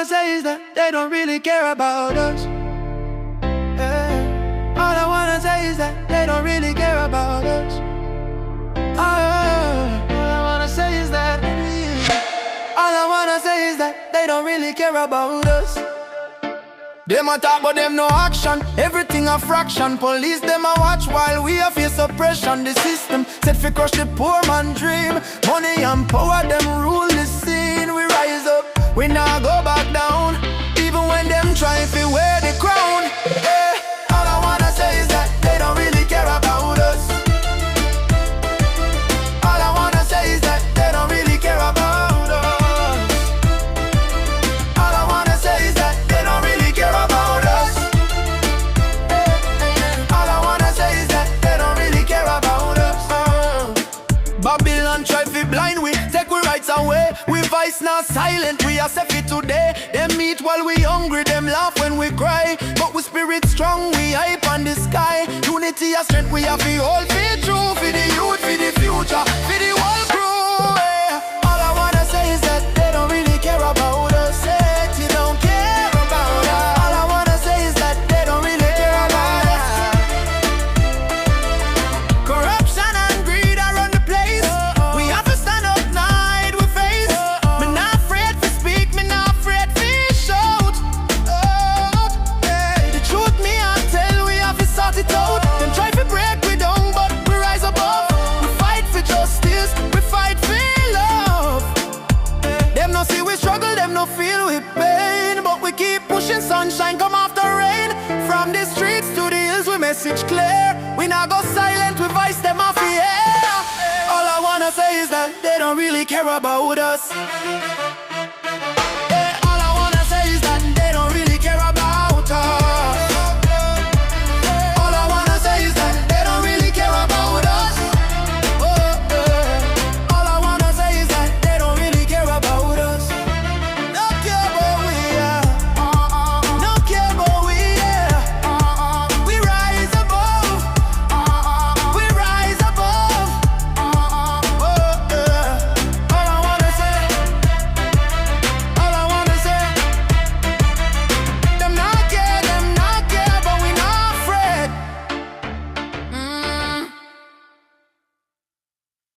wanna say is that they don't really care about us. Yeah. All I wanna say is that they don't really care about us. All I wanna say is that. All I wanna say is that they don't really care about us. Them a talk but them no action. Everything a fraction. Police them a watch while we a face oppression. The system set for crush the poor man dream. Money and power them rule the scene. We rise up, we nah go back down. Even when them try to wear the crown. Yeah. All I wanna say is that they don't really care about us. All I wanna say is that they don't really care about us. All I wanna say is that they don't really care about us. All I wanna say is that they don't really care about us. Babylon try to blind we, take we rights away. We voice now silent, we are safe today. Them meet while we hungry, them laugh when we cry. But we spirit strong, we hype on the sky. Unity and strength, we have the whole fit true. For the youth, for the future, for the whole crew. Yeah. All I wanna say is that they don't really care about us. Yeah. They don't care about us. All I wanna say is that they don't really care about us. Corruption and greed are on the place. We have to stand up night with face. Me not afraid to speak, me not afraid to shout. The truth me I tell, we have to sort it out. Them try to break we down, but we rise above. We fight for justice, we fight for love. Them no see we struggle, them no feel we pain. But we keep pushing, sunshine come after rain. From the streets to the hills, we message clear. We not go silent, we voice them off the air. All I wanna say is that they don't really care about us.